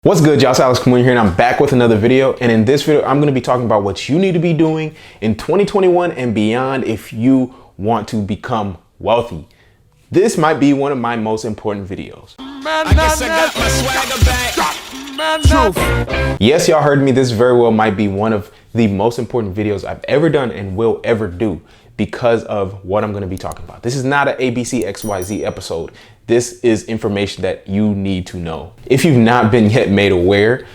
What's good, y'all? It's Alex here, and I'm back with another video. And in this video, I'm going to be talking about what you need to be doing in 2021 and beyond if you want to become wealthy. This might be one of my most important videos. I guess I got my swagger back. Yes, y'all heard me. This very well might be one of the most important videos I've ever done and will ever do because of what I'm going to be talking about. This is not an ABC XYZ episode. This is information that you need to know. If you've not been yet made aware,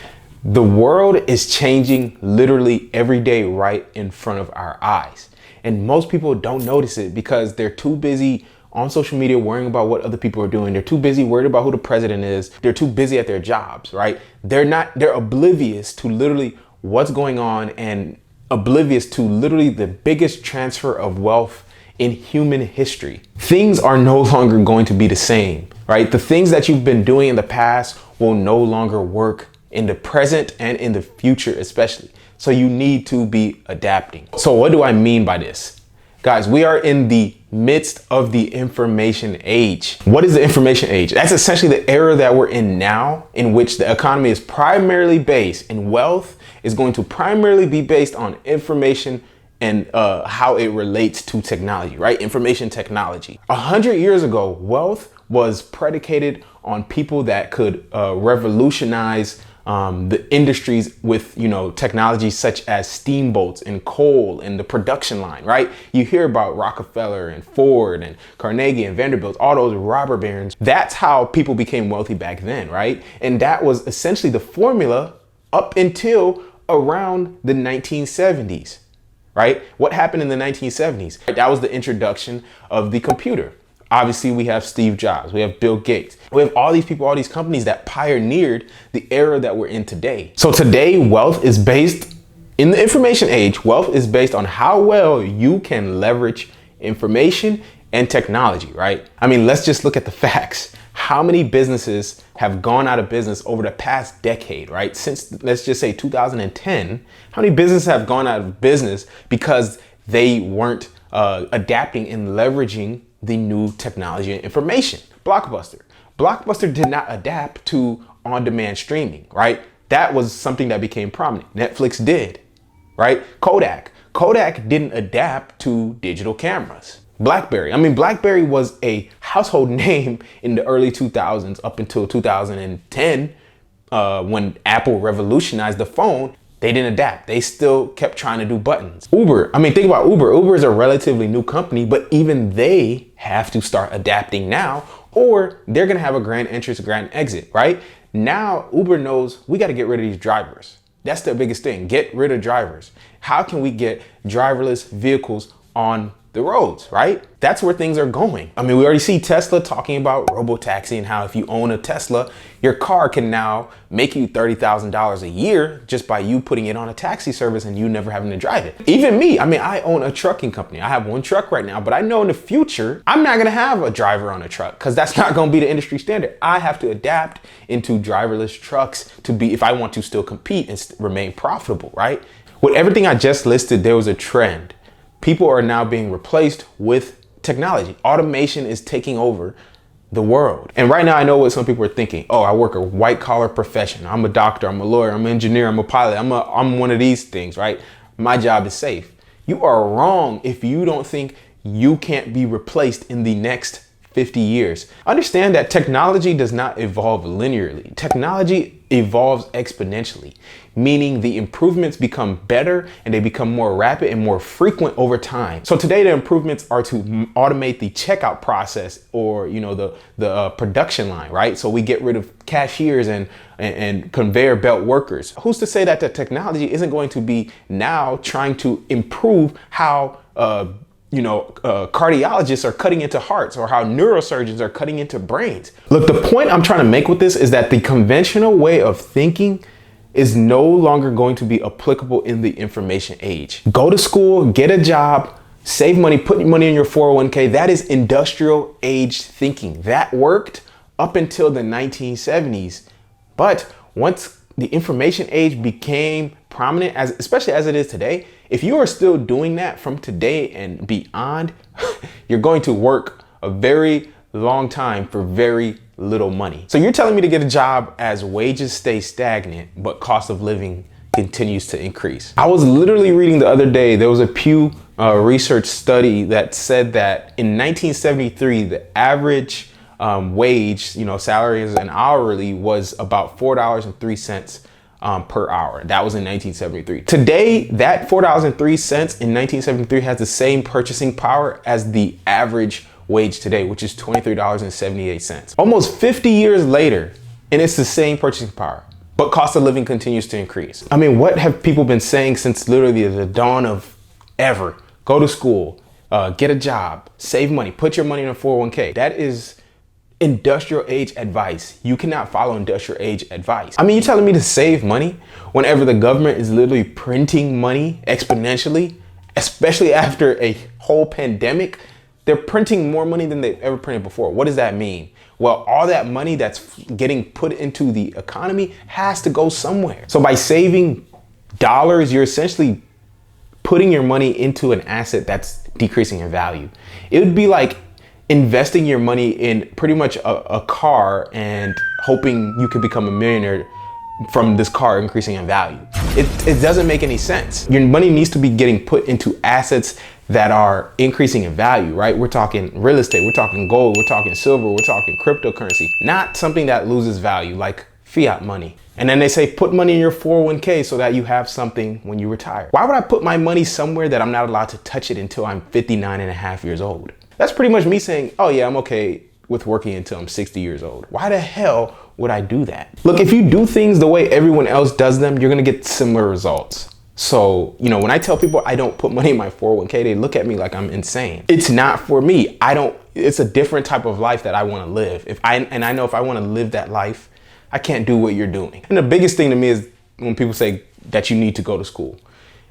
the world is changing literally every day right in front of our eyes. And most people don't notice it because they're too busy on social media worrying about what other people are doing. They're too busy worried about who the president is. They're too busy at their jobs, right? They're oblivious to literally what's going on and oblivious to literally the biggest transfer of wealth in human history. Things are no longer going to be the same, right? The things that you've been doing in the past will no longer work in the present and in the future especially. So you need to be adapting. So what do I mean by this? Guys, we are in the midst of the information age. What is the information age? That's essentially the era that we're in now, in which the economy is primarily based, and wealth is going to primarily be based on information and how it relates to technology, right? Information technology. 100 years ago, wealth was predicated on people that could revolutionize the industries with, technologies such as steamboats and coal and the production line, right? You hear about Rockefeller and Ford and Carnegie and Vanderbilt, all those robber barons. That's how people became wealthy back then, right? And that was essentially the formula up until around the 1970s. Right? What happened in the 1970s? That was the introduction of the computer. Obviously, we have Steve Jobs, we have Bill Gates, we have all these people, all these companies that pioneered the era that we're in today. So today, wealth is based, in the information age, wealth is based on how well you can leverage information and technology, right? I mean, let's just look at the facts. How many businesses have gone out of business over the past decade, right? Since, let's just say 2010, how many businesses have gone out of business because they weren't adapting and leveraging the new technology and information? Blockbuster did not adapt to on-demand streaming, right? That was something that became prominent. Netflix did, right? Kodak didn't adapt to digital cameras. BlackBerry was a household name in the early 2000s up until 2010 when Apple revolutionized the phone. They didn't adapt. They still kept trying to do buttons. Uber, think about Uber. Uber is a relatively new company, but even they have to start adapting now or they're gonna have a grand entrance, grand exit, right? Now Uber knows we gotta get rid of these drivers. That's their biggest thing, get rid of drivers. How can we get driverless vehicles on the roads, right? That's where things are going. We already see Tesla talking about robo-taxi and how if you own a Tesla, your car can now make you $30,000 a year just by you putting it on a taxi service and you never having to drive it. Even me, I own a trucking company. I have one truck right now, but I know in the future, I'm not gonna have a driver on a truck because that's not gonna be the industry standard. I have to adapt into driverless trucks to be, if I want to still compete and remain profitable, right? With everything I just listed, there was a trend. People are now being replaced with technology. Automation is taking over the world. And right now I know what some people are thinking. Oh, I work a white collar profession. I'm a doctor, I'm a lawyer, I'm an engineer, I'm a pilot. I'm one of these things, right? My job is safe. You are wrong if you don't think you can't be replaced in the next 50 years. Understand that technology does not evolve linearly. Technology evolves exponentially, meaning the improvements become better and they become more rapid and more frequent over time. So today the improvements are to automate the checkout process or the production line, right? So we get rid of cashiers and conveyor belt workers. Who's to say that the technology isn't going to be now trying to improve how cardiologists are cutting into hearts or how neurosurgeons are cutting into brains. Look, the point I'm trying to make with this is that the conventional way of thinking is no longer going to be applicable in the information age. Go to school, get a job, save money, put money in your 401k. That is industrial age thinking. That worked up until the 1970s. But once the information age became prominent, especially as it is today, if you are still doing that from today and beyond, you're going to work a very long time for very little money. So you're telling me to get a job as wages stay stagnant, but cost of living continues to increase. I was literally reading the other day, there was a Pew research study that said that in 1973, the average wage, salaries and hourly was about $4.03 per hour. That was in 1973. Today, that $4.03 in 1973 has the same purchasing power as the average wage today, which is $23.78. Almost 50 years later, and it's the same purchasing power, but cost of living continues to increase. I mean, what have people been saying since literally the dawn of ever? Go to school, get a job, save money, put your money in a 401k. That is industrial age advice. You cannot follow industrial age advice. I mean, you're telling me to save money whenever the government is literally printing money exponentially, especially after a whole pandemic. They're printing more money than they've ever printed before. What does that mean? Well, all that money that's getting put into the economy has to go somewhere. So by saving dollars, you're essentially putting your money into an asset that's decreasing in value. It would be like investing your money in pretty much a car and hoping you could become a millionaire from this car increasing in value. It doesn't make any sense. Your money needs to be getting put into assets that are increasing in value, right? We're talking real estate, we're talking gold, we're talking silver, we're talking cryptocurrency, not something that loses value like fiat money. And then they say, put money in your 401k so that you have something when you retire. Why would I put my money somewhere that I'm not allowed to touch it until I'm 59 and a half years old? That's pretty much me saying, oh yeah, I'm okay with working until I'm 60 years old. Why the hell would I do that? Look, if you do things the way everyone else does them, you're gonna get similar results. So, when I tell people I don't put money in my 401k, they look at me like I'm insane. It's not for me. It's a different type of life that I wanna live. I know if I wanna live that life, I can't do what you're doing. And the biggest thing to me is when people say that you need to go to school.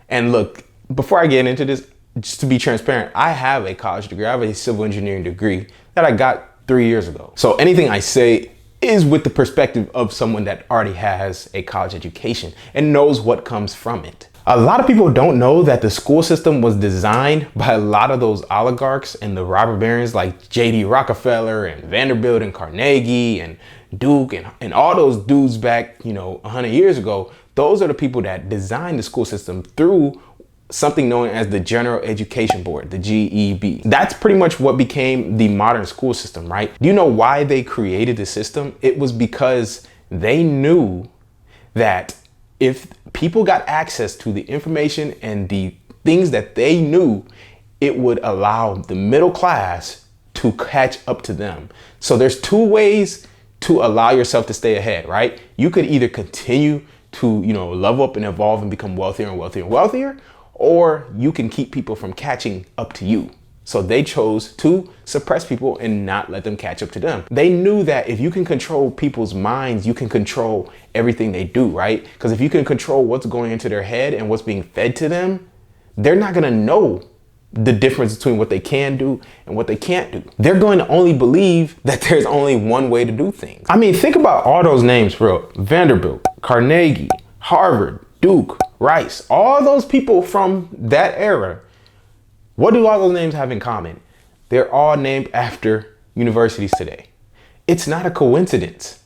And look, before I get into this, just to be transparent, I have a college degree. I have a civil engineering degree that I got 3 years ago. So anything I say is with the perspective of someone that already has a college education and knows what comes from it. A lot of people don't know that the school system was designed by a lot of those oligarchs and the robber barons like J.D. Rockefeller and Vanderbilt and Carnegie and Duke and all those dudes back, 100 years ago. Those are the people that designed the school system through something known as the General Education Board, the GEB. That's pretty much what became the modern school system, right? Do you know why they created the system? It was because they knew that if people got access to the information and the things that they knew, it would allow the middle class to catch up to them. So there's two ways to allow yourself to stay ahead, right? You could either continue to, level up and evolve and become wealthier and wealthier and wealthier, or you can keep people from catching up to you. So they chose to suppress people and not let them catch up to them. They knew that if you can control people's minds, you can control everything they do, right? Because if you can control what's going into their head and what's being fed to them, they're not gonna know the difference between what they can do and what they can't do. They're going to only believe that there's only one way to do things. I mean, think about all those names, bro. Vanderbilt, Carnegie, Harvard, Duke, Rice, all those people from that era. What do all those names have in common? They're all named after universities today. It's not a coincidence.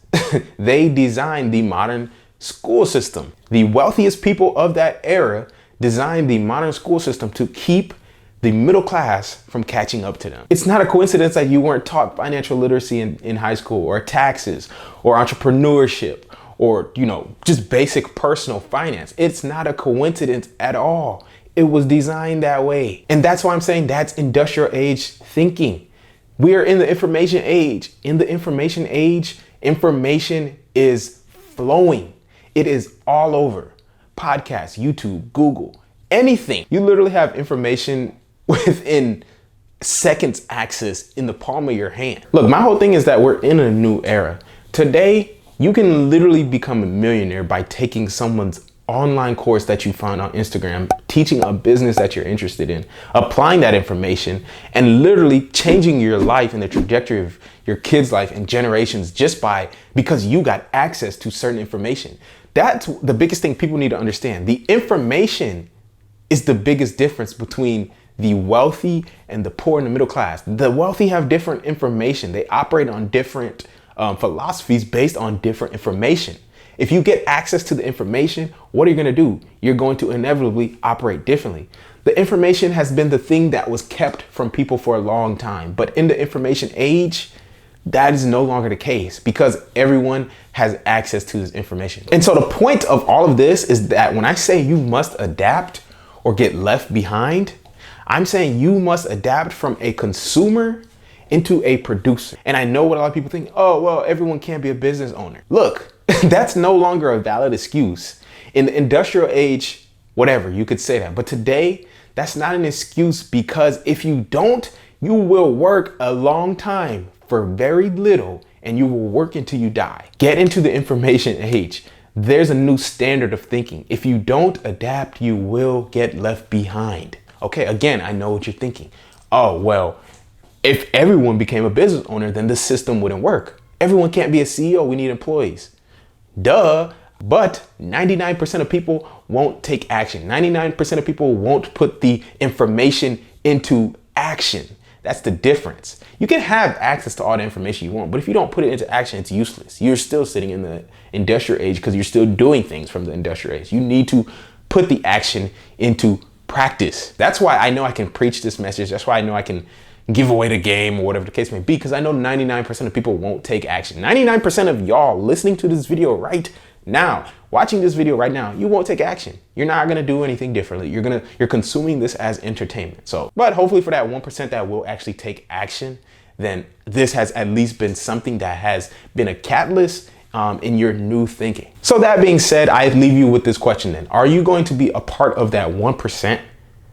They designed the modern school system. The wealthiest people of that era designed the modern school system to keep the middle class from catching up to them. It's not a coincidence that you weren't taught financial literacy in high school, or taxes, or entrepreneurship, or, just basic personal finance. It's not a coincidence at all. It was designed that way. And that's why I'm saying that's industrial age thinking. We are in the information age. In the information age, information is flowing. It is all over. Podcasts, YouTube, Google, anything. You literally have information within seconds access in the palm of your hand. Look, my whole thing is that we're in a new era. Today, you can literally become a millionaire by taking someone's online course that you found on Instagram, teaching a business that you're interested in, applying that information, and literally changing your life and the trajectory of your kids' life and generations just because you got access to certain information. That's the biggest thing people need to understand. The information is the biggest difference between the wealthy and the poor and the middle class. The wealthy have different information. They operate on different philosophies based on different information. If you get access to the information, what are you going to do? You're going to inevitably operate differently. The information has been the thing that was kept from people for a long time. But in the information age, that is no longer the case because everyone has access to this information. And so the point of all of this is that when I say you must adapt or get left behind, I'm saying you must adapt from a consumer into a producer. And I know what a lot of people think, oh, well, everyone can't be a business owner. Look, that's no longer a valid excuse. In the industrial age, whatever, you could say that. But today, that's not an excuse because if you don't, you will work a long time for very little and you will work until you die. Get into the information age. There's a new standard of thinking. If you don't adapt, you will get left behind. Okay, again, I know what you're thinking. Oh, well, if everyone became a business owner, then the system wouldn't work. Everyone can't be a CEO, we need employees. Duh, but 99% of people won't take action. 99% of people won't put the information into action. That's the difference. You can have access to all the information you want, but if you don't put it into action, it's useless. You're still sitting in the industrial age because you're still doing things from the industrial age. You need to put the action into practice. That's why I know I can preach this message. That's why I know I can give away the game or whatever the case may be, because I know 99% of people won't take action. 99% of y'all listening to this video right now, watching this video right now, you won't take action. You're not going to do anything differently. You're consuming this as entertainment. So, but hopefully for that 1% that will actually take action, then this has at least been something that has been a catalyst in your new thinking. So that being said, I leave you with this question then. Are you going to be a part of that 1%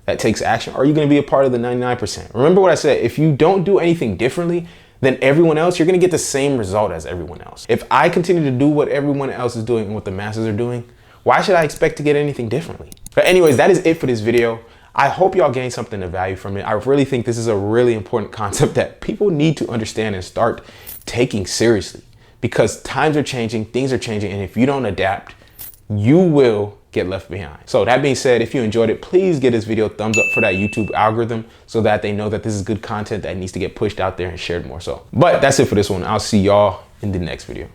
that takes action? Or are you going to be a part of the 99%? Remember what I said, if you don't do anything differently than everyone else, you're going to get the same result as everyone else. If I continue to do what everyone else is doing and what the masses are doing, why should I expect to get anything differently? But anyways, that is it for this video. I hope y'all gained something of value from it. I really think this is a really important concept that people need to understand and start taking seriously, because times are changing, things are changing, and if you don't adapt, you will get left behind. So that being said, if you enjoyed it, please give this video a thumbs up for that YouTube algorithm so that they know that this is good content that needs to get pushed out there and shared more so. But that's it for this one. I'll see y'all in the next video.